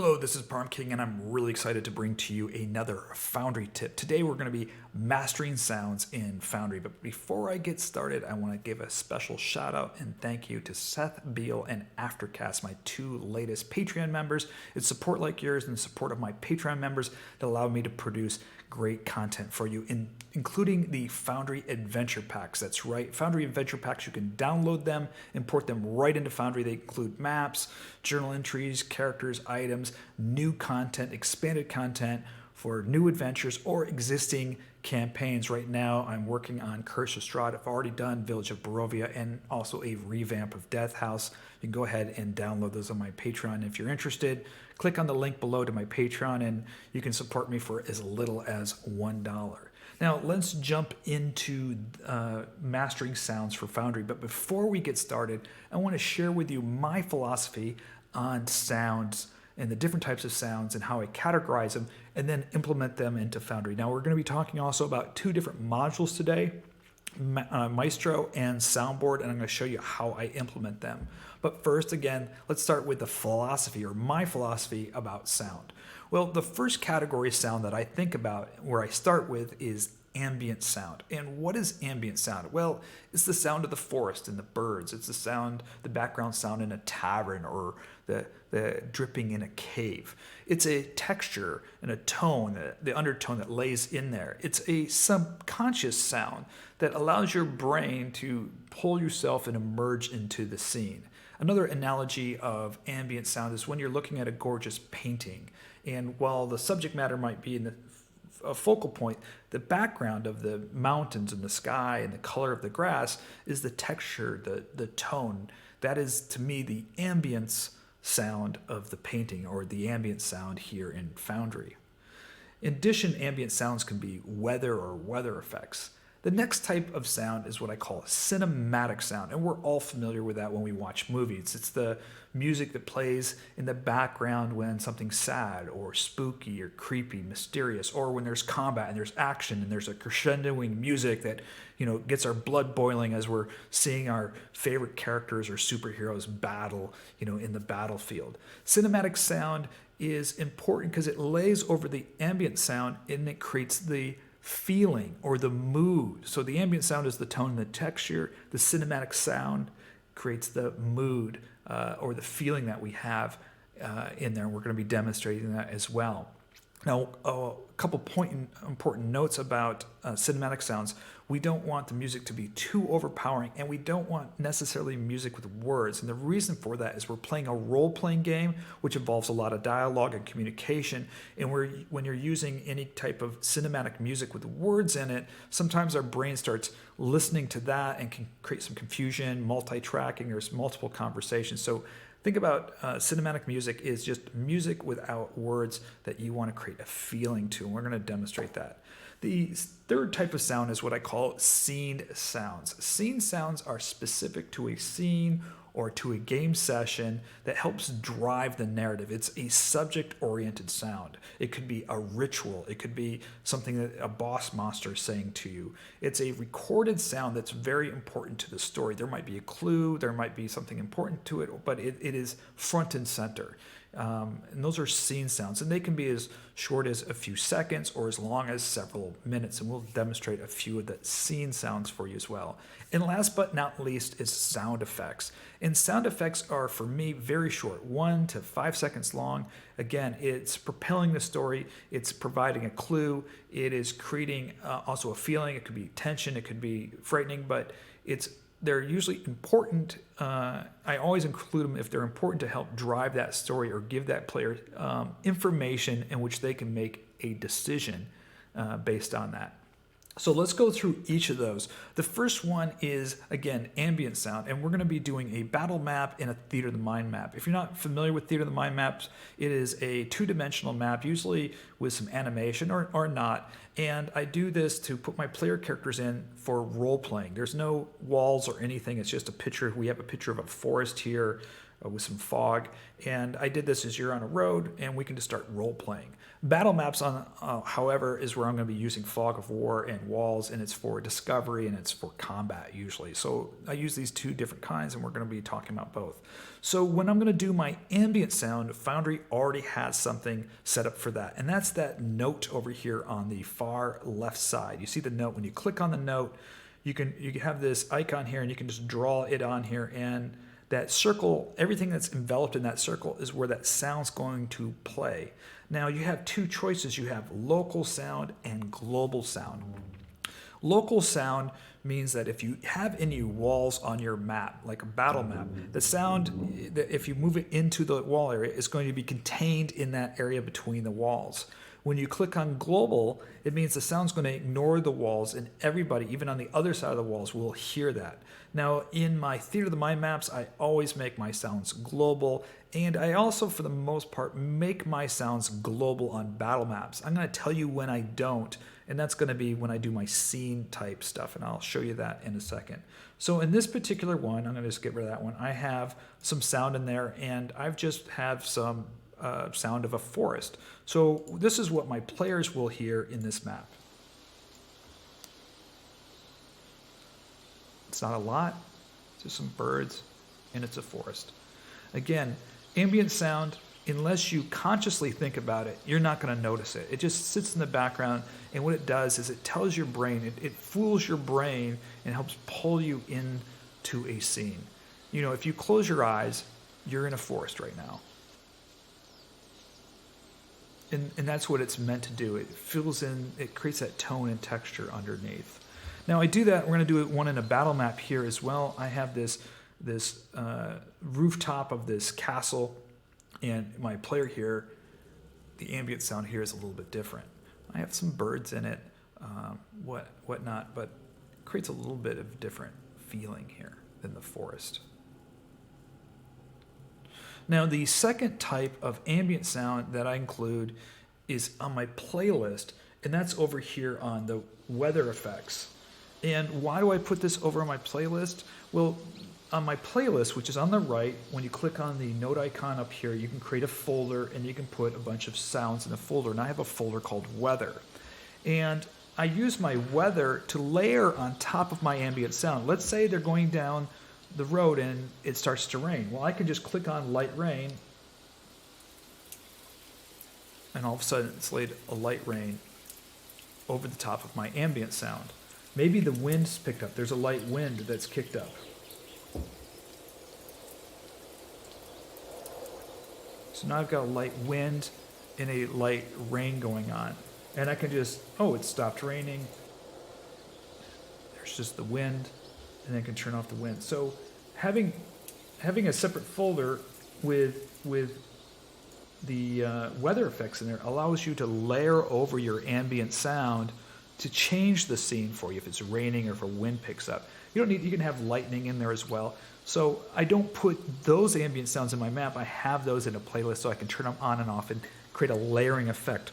Hello, this is Parm King, and I'm really excited to bring to you another Foundry tip. Today we're going to be mastering sounds in Foundry, but before I get started, I want to give a special shout out and thank you to Seth Beal and Aftercast, my two latest Patreon members. It's support like yours and support of my Patreon members that allow me to produce great content for you, including the Foundry Adventure Packs. That's right, Foundry Adventure Packs, you can download them, import them right into Foundry. They include maps, journal entries, characters, items, new content, expanded content for new adventures or existing campaigns. Right now, I'm working on Curse of Strahd. I've already done Village of Barovia and also a revamp of Death House. You can go ahead and download those on my Patreon. If you're interested, click on the link below to my Patreon and you can support me for as little as $1. Now, let's jump into mastering sounds for Foundry. But before we get started, I want to share with you my philosophy on sounds and the different types of sounds and how I categorize them and then implement them into Foundry. Now, we're going to be talking also about two different modules today, Maestro and Sound Board, and I'm going to show you how I implement them. But first, again, let's start with the philosophy or my philosophy about sound. Well, the first category of sound that I think about, where I start with, is ambient sound. And what is ambient sound? Well, it's the sound of the forest and the birds. It's the background sound in a tavern or the dripping in a cave. It's a texture and a tone, the undertone that lays in there. It's a subconscious sound that allows your brain to pull yourself and emerge into the scene. Another analogy of ambient sound is when you're looking at a gorgeous painting, and while the subject matter might be in a focal point, the background of the mountains and the sky and the color of the grass is the texture, the tone. That is, to me, the ambience sound of the painting, or the ambient sound here in Foundry. In addition, ambient sounds can be weather or weather effects. The next type of sound is what I call cinematic sound, and we're all familiar with that when we watch movies. It's the music that plays in the background when something's sad or spooky or creepy, mysterious, or when there's combat and there's action and there's a crescendoing music that, gets our blood boiling as we're seeing our favorite characters or superheroes battle, in the battlefield. Cinematic sound is important because it lays over the ambient sound and it creates the feeling or the mood. So the ambient sound is the tone and the texture. The cinematic sound creates the mood or the feeling that we have in there. We're going to be demonstrating that as well. Now, a couple important notes about cinematic sounds. We don't want the music to be too overpowering, and we don't want necessarily music with words. And the reason for that is we're playing a role-playing game, which involves a lot of dialogue and communication. And when you're using any type of cinematic music with words in it, sometimes our brain starts listening to that and can create some confusion, multi-tracking, there's multiple conversations. So think about cinematic music is just music without words that you want to create a feeling to, and we're going to demonstrate that. The third type of sound is what I call scene sounds. Scene sounds are specific to a scene or to a game session that helps drive the narrative. It's a subject-oriented sound. It could be a ritual. It could be something that a boss monster is saying to you. It's a recorded sound that's very important to the story. There might be a clue, there might be something important to it, but it is front and center. And those are scene sounds, and they can be as short as a few seconds or as long as several minutes, and we'll demonstrate a few of the scene sounds for you as well. And last but not least is sound effects. And sound effects are, for me, very short, 1 to 5 seconds long. Again, it's propelling the story, it's providing a clue, it is creating also a feeling. It could be tension, it could be frightening, but they're usually important. I always include them if they're important to help drive that story or give that player information in which they can make a decision based on that. So let's go through each of those. The first one is, again, ambient sound, and we're going to be doing a battle map and a theater of the mind map. If you're not familiar with theater of the mind maps, it is a two-dimensional map, usually with some animation or not, and I do this to put my player characters in for role-playing. There's no walls or anything. It's just a picture. We have a picture of a forest here. with some fog. And I did this as you're on a road, and we can just start role playing. Battle maps, however, is where I'm going to be using fog of war and walls, and it's for discovery and it's for combat usually. So I use these two different kinds, and we're going to be talking about both. So when I'm going to do my ambient sound, Foundry already has something set up for that, and that's that note over here on the far left side. You see the note. When you click on the note, you have this icon here, and you can just draw it on here, and that circle, everything that's enveloped in that circle is where that sound's going to play. Now you have two choices. You have local sound and global sound. Local sound means that if you have any walls on your map, like a battle map, the sound, if you move it into the wall area, is going to be contained in that area between the walls. When you click on global, it means the sound's going to ignore the walls, and everybody, even on the other side of the walls, will hear that. Now, in my Theater of the Mind maps, I always make my sounds global, and I also, for the most part, make my sounds global on battle maps. I'm going to tell you when I don't, and that's going to be when I do my scene type stuff, and I'll show you that in a second. So in this particular one, I'm going to just get rid of that one. I have some sound in there, and I've just have some sound of a forest. So this is what my players will hear in this map. It's not a lot, just some birds, and it's a forest. Again, ambient sound, unless you consciously think about it, you're not going to notice it. It just sits in the background, and what it does is it tells your brain, it fools your brain and helps pull you into a scene. You know, if you close your eyes, you're in a forest right now. And that's what it's meant to do. It fills in, it creates that tone and texture underneath. Now I do that, we're going to do one in a battle map here as well. I have this rooftop of this castle, and my player here, the ambient sound here is a little bit different. I have some birds in it, whatnot, but it creates a little bit of different feeling here than the forest. Now, the second type of ambient sound that I include is on my playlist, and that's over here on the weather effects. And why do I put this over on my playlist? Well, on my playlist, which is on the right, when you click on the note icon up here, you can create a folder, and you can put a bunch of sounds in a folder. And I have a folder called Weather. And I use my weather to layer on top of my ambient sound. Let's say they're going down the road and it starts to rain. Well, I can just click on light rain, and all of a sudden it's laid a light rain over the top of my ambient sound. Maybe the wind's picked up. There's a light wind that's kicked up. So now I've got a light wind and a light rain going on. And I can just, oh, it stopped raining. There's just the wind. And then I can turn off the wind. So having a separate folder with the weather effects in there allows you to layer over your ambient sound to change the scene for you if it's raining or if a wind picks up. You can have lightning in there as well. So I don't put those ambient sounds in my map. I have those in a playlist so I can turn them on and off and create a layering effect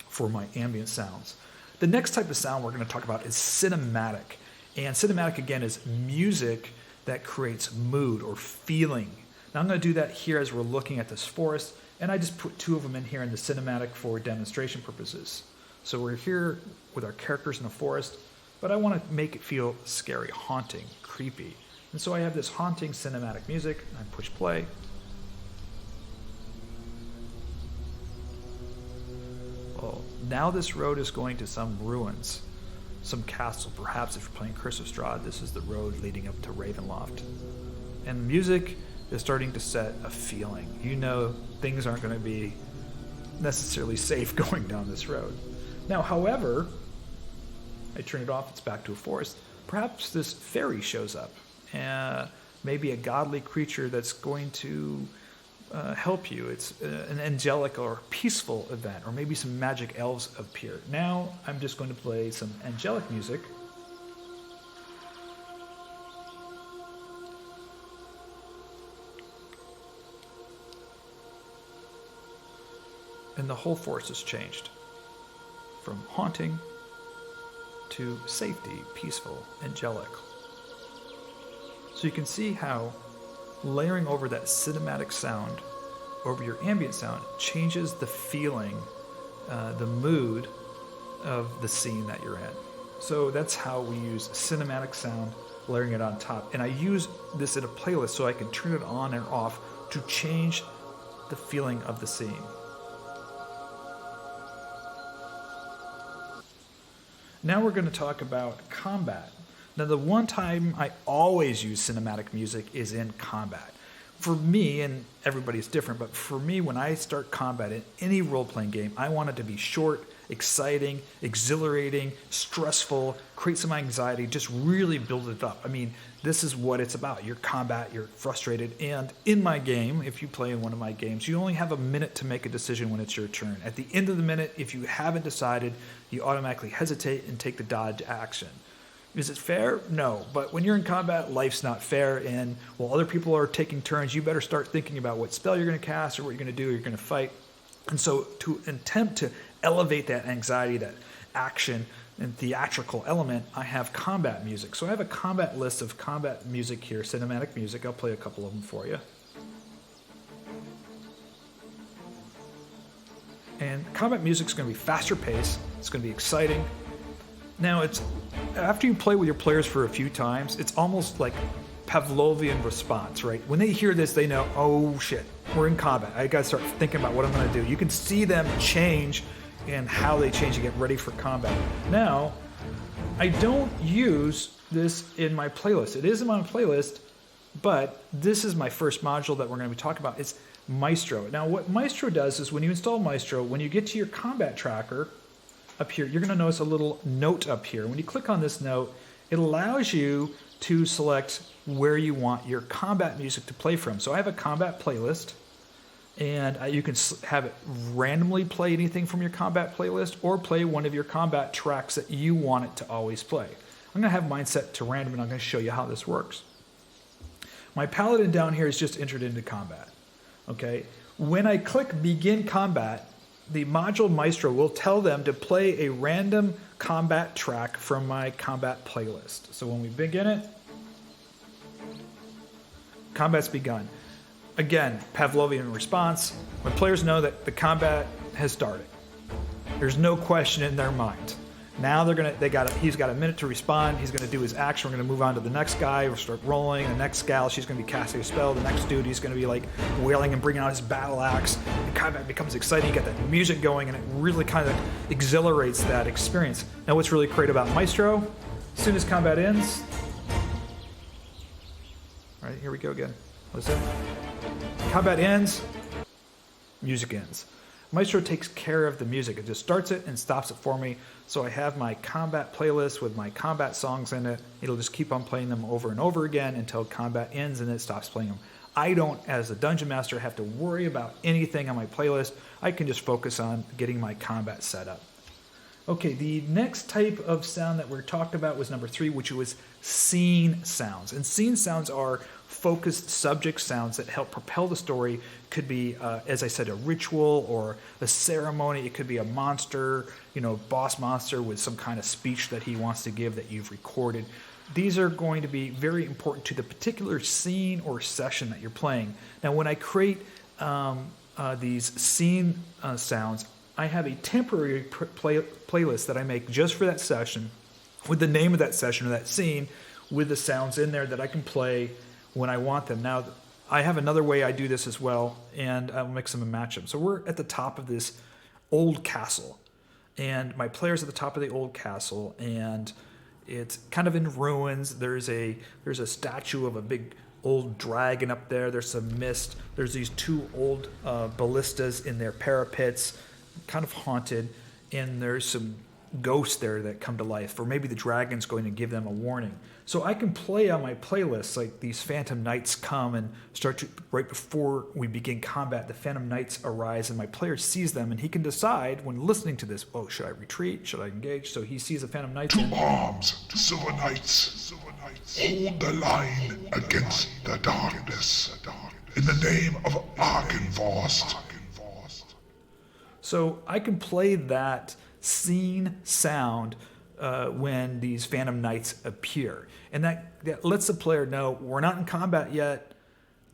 for my ambient sounds. The next type of sound we're going to talk about is cinematic. And cinematic, again, is music that creates mood or feeling. Now I'm going to do that here as we're looking at this forest, and I just put two of them in here in the cinematic for demonstration purposes. So we're here with our characters in the forest, but I want to make it feel scary, haunting, creepy. And so I have this haunting cinematic music. I push play. Well, now this road is going to some ruins. Some castle, perhaps if you're playing Curse of Strahd, this is the road leading up to Ravenloft. And music is starting to set a feeling. You know things aren't going to be necessarily safe going down this road. Now, however, I turn it off, it's back to a forest. Perhaps this fairy shows up. Maybe a godly creature that's going to help you. It's an angelic or peaceful event, or maybe some magic elves appear. Now I'm just going to play some angelic music. And the whole forest has changed from haunting to safety, peaceful, angelic. So you can see how layering over that cinematic sound over your ambient sound changes the feeling, the mood of the scene that you're in. So that's how we use cinematic sound, layering it on top. And I use this in a playlist so I can turn it on and off to change the feeling of the scene. Now we're going to talk about combat. Now, the one time I always use cinematic music is in combat. For me, and everybody's different, but for me, when I start combat in any role-playing game, I want it to be short, exciting, exhilarating, stressful, create some anxiety, just really build it up. I mean, this is what it's about. You're combat, you're frustrated, and in my game, if you play in one of my games, you only have a minute to make a decision when it's your turn. At the end of the minute, if you haven't decided, you automatically hesitate and take the dodge action. Is it fair? No. But when you're in combat, life's not fair, and while other people are taking turns, you better start thinking about what spell you're going to cast or what you're going to do, or you're going to fight. And so to attempt to elevate that anxiety, that action, and theatrical element, I have combat music. So I have a combat list of combat music here, cinematic music. I'll play a couple of them for you. And combat music is going to be faster paced. It's going to be exciting. Now, it's after you play with your players for a few times, it's almost like Pavlovian response, right? When they hear this, they know, oh shit, we're in combat. I gotta start thinking about what I'm gonna do. You can see them change and how they change to get ready for combat. Now, I don't use this in my playlist. It is in my playlist, but this is my first module that we're gonna be talking about. It's Maestro. Now, what Maestro does is when you install Maestro, when you get to your combat tracker, up here, you're going to notice a little note up here. When you click on this note, it allows you to select where you want your combat music to play from. So I have a combat playlist, and you can have it randomly play anything from your combat playlist or play one of your combat tracks that you want it to always play. I'm going to have mine set to random, and I'm going to show you how this works. My paladin down here is just entered into combat. Okay, when I click begin combat, the module Maestro will tell them to play a random combat track from my combat playlist. So when we begin it, combat's begun. Again, Pavlovian response. When players know that the combat has started, there's no question in their mind. Now he's got a minute to respond. He's going to do his action. We're going to move on to the next guy. We'll start rolling. The next gal, she's going to be casting a spell. The next dude, he's going to be like wailing and bringing out his battle axe. The combat becomes exciting. You get that music going, and it really kind of exhilarates that experience. Now, what's really great about Maestro, as soon as combat ends, all right, here we go again. Listen. Combat ends, music ends. Maestro takes care of the music. It just starts it and stops it for me. So I have my combat playlist with my combat songs in it. It'll just keep on playing them over and over again until combat ends and it stops playing them. I don't, as a dungeon master, have to worry about anything on my playlist. I can just focus on getting my combat set up. Okay, the next type of sound that we're talking about was number 3, which was scene sounds. And scene sounds are focused subject sounds that help propel the story. Could be, as I said, a ritual or a ceremony. It could be a monster, boss monster with some kind of speech that he wants to give that you've recorded. These are going to be very important to the particular scene or session that you're playing. Now, when I create these scene sounds, I have a temporary playlist that I make just for that session with the name of that session or that scene with the sounds in there that I can play when I want them. Now, I have another way I do this as well, and I'll mix them and match them. So we're at the top of this old castle, and my player's at the top of the old castle, and it's kind of in ruins. There's a statue of a big old dragon up there. There's some mist. There's these 2 old ballistas in their parapets, kind of haunted, and there's some ghosts there that come to life, or maybe the dragon's going to give them a warning. So I can play on my playlists, like these phantom knights come and start to, right before we begin combat, the phantom knights arise and my player sees them, and he can decide when listening to this, should I retreat, should I engage? So he sees the phantom knights. To arms, silver knights, hold the line against the darkness, in the name of Arkenvorst. So I can play that scene sound when these phantom knights appear, and that lets the player know we're not in combat yet.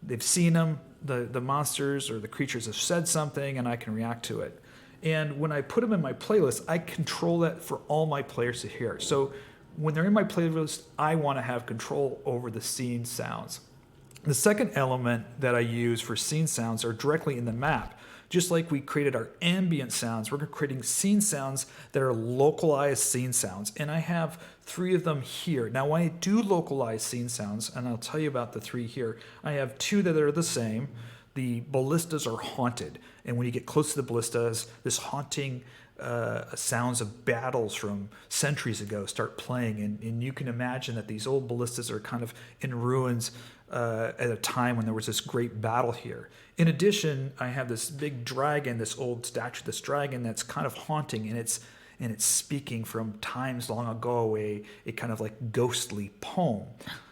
they've seen them, the monsters or the creatures have said something, and I can react to it. And when I put them in my playlist, I control that for all my players to hear. So when they're in my playlist, I want to have control over the scene sounds. The second element that I use for scene sounds are directly in the map. Just like we created our ambient sounds, we're creating scene sounds that are localized scene sounds. And I have 3 of them here. Now, when I do localized scene sounds, and I'll tell you about the 3 here, I have 2 that are the same. The ballistas are haunted. And when you get close to the ballistas, this haunting sounds of battles from centuries ago start playing. And you can imagine that these old ballistas are kind of in ruins at a time when there was this great battle here. In addition, I have this big dragon, this old statue, this dragon that's kind of haunting, and it's speaking from times long ago, a kind of like ghostly poem.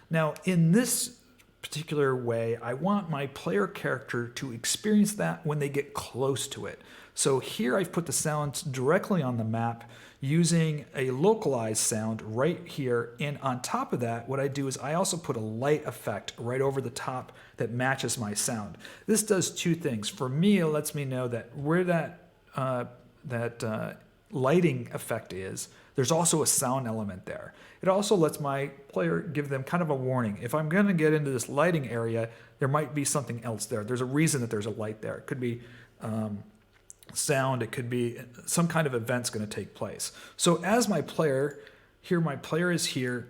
Now, in this particular way, I want my player character to experience that when they get close to it. So here I've put the sounds directly on the map using a localized sound right here. And on top of that, what I do is I also put a light effect right over the top that matches my sound. This does 2 things. For me, it lets me know that where that lighting effect is, there's also a sound element there. It also lets my player give them kind of a warning. If I'm going to get into this lighting area, there might be something else there. There's a reason that there's a light there. It could be sound, it could be some kind of event's going to take place. So as my player, here my player is here,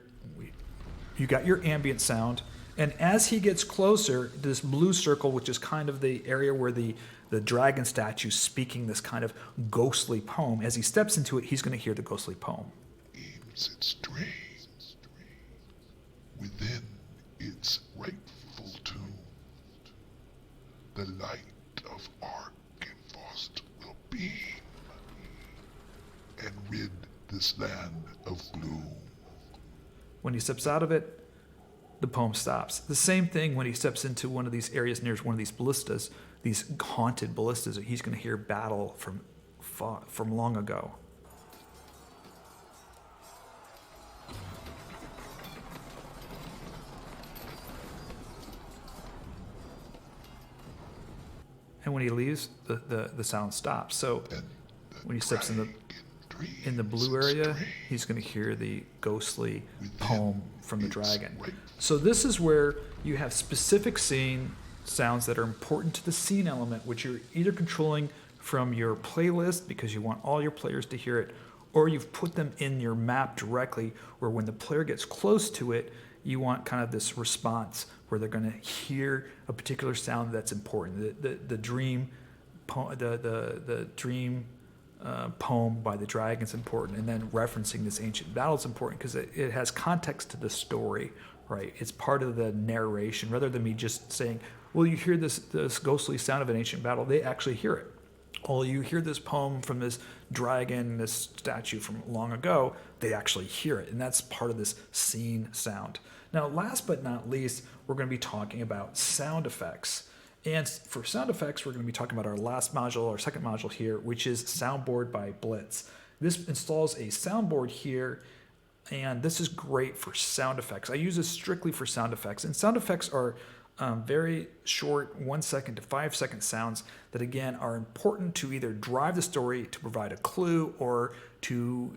you got your ambient sound, and as he gets closer, this blue circle, which is kind of the area where the dragon statue speaking this kind of ghostly poem, as he steps into it, he's going to hear the ghostly poem. Aims its strain within its rightful tune. The light of Arkenvost will beam and rid this land of gloom. When he steps out of it, the poem stops. The same thing when he steps into one of these areas near one of these ballistas, these haunted ballistas, he's going to hear battle from long ago. And when he leaves, the sound stops. So when he steps in the blue area, he's going to hear the ghostly poem from the dragon. So this is where you have specific scene sounds that are important to the scene element, which you're either controlling from your playlist because you want all your players to hear it, or you've put them in your map directly where when the player gets close to it, you want kind of this response where they're going to hear a particular sound that's important. The dream poem by the dragon is important, and then referencing this ancient battle is important because it has context to the story, right? It's part of the narration rather than me just saying, well, you hear this ghostly sound of an ancient battle. They actually hear it. Oh, you hear this poem from this dragon, this statue from long ago. They actually hear it, and that's part of this scene sound. Now, last but not least, we're going to be talking about sound effects. And for sound effects, we're going to be talking about our last module, our second module here, which is Sound Board by Blitz. This installs a soundboard here, and this is great for sound effects. I use this strictly for sound effects, and sound effects are very short 1 second to 5 second sounds that again are important to either drive the story, to provide a clue, or to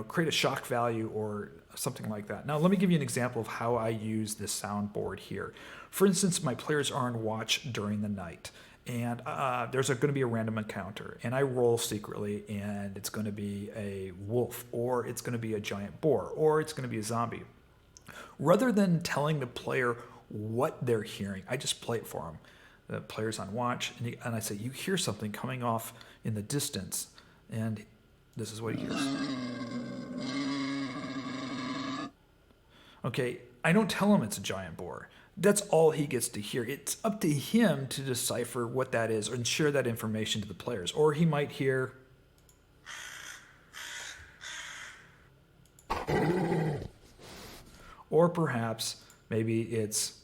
create a shock value or something like that. Now let me give you an example of how I use this soundboard here. For instance, my players are on watch during the night, and there's going to be a random encounter, and I roll secretly, and it's going to be a wolf, or it's going to be a giant boar, or it's going to be a zombie. Rather than telling the player what they're hearing, I just play it for them. The player's on watch, and I say, you hear something coming off in the distance, and this is what he hears. Okay, I don't tell him it's a giant boar. That's all he gets to hear. It's up to him to decipher what that is and share that information to the players. Or he might hear, or perhaps maybe it's.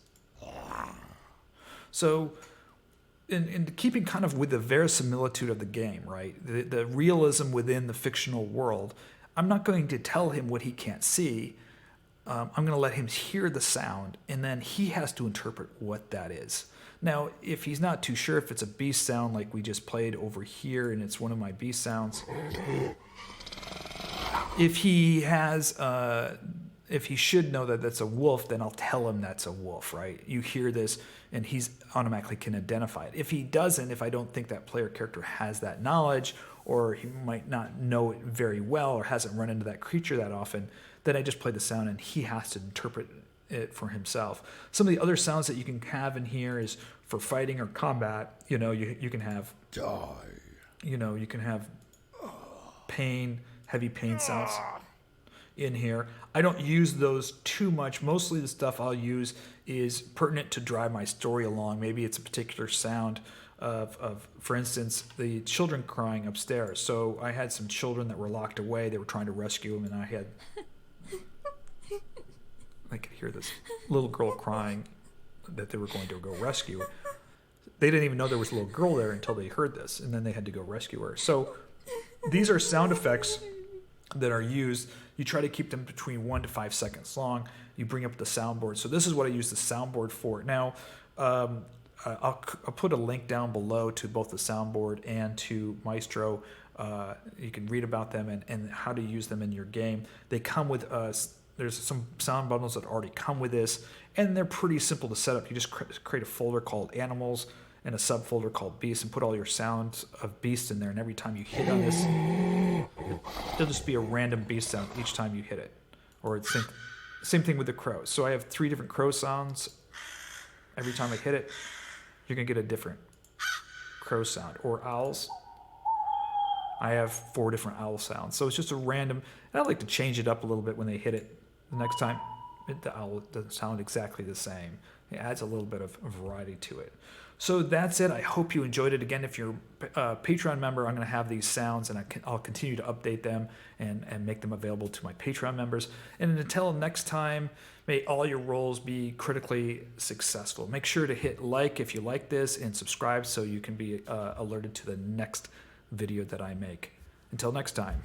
So in keeping kind of with the verisimilitude of the game, right? The realism within the fictional world, I'm not going to tell him what he can't see. I'm going to let him hear the sound, and then he has to interpret what that is. Now, if he's not too sure if it's a beast sound like we just played over here, and it's one of my beast sounds, if he has, if he should know that that's a wolf, then I'll tell him that's a wolf, right? You hear this, and he's automatically can identify it. If he doesn't, if I don't think that player character has that knowledge, or he might not know it very well, or hasn't run into that creature that often, then I just play the sound, and he has to interpret it for himself. Some of the other sounds that you can have in here is for fighting or combat. You know, you can have Die. you know, you can have pain, heavy pain sounds in here. I don't use those too much. Mostly the stuff I'll use is pertinent to drive my story along. Maybe it's a particular sound of for instance, the children crying upstairs. So I had some children that were locked away. They were trying to rescue them, and I could hear this little girl crying that they were going to go rescue her. They didn't even know there was a little girl there until they heard this, and then they had to go rescue her. So these are sound effects that are used. You try to keep them between 1 to 5 seconds long. You bring up the soundboard. So this is what I use the soundboard for. Now, I'll put a link down below to both the soundboard and to Maestro. You can read about them and how to use them in your game. They come with there's some sound bundles that already come with this, and they're pretty simple to set up. You just create a folder called Animals and a subfolder called Beasts, and put all your sounds of beasts in there, and every time you hit on this, there'll just be a random beast sound each time you hit it. Or it's same thing with the crows. So I have 3 different crow sounds. Every time I hit it, you're going to get a different crow sound. Or owls. I have 4 different owl sounds. So it's just a random, and I like to change it up a little bit when they hit it. The next time, the owl doesn't sound exactly the same. It adds a little bit of variety to it. So that's it. I hope you enjoyed it. Again, if you're a Patreon member, I'm going to have these sounds, and I'll continue to update them and make them available to my Patreon members. And until next time, may all your roles be critically successful. Make sure to hit like if you like this, and subscribe so you can be alerted to the next video that I make. Until next time,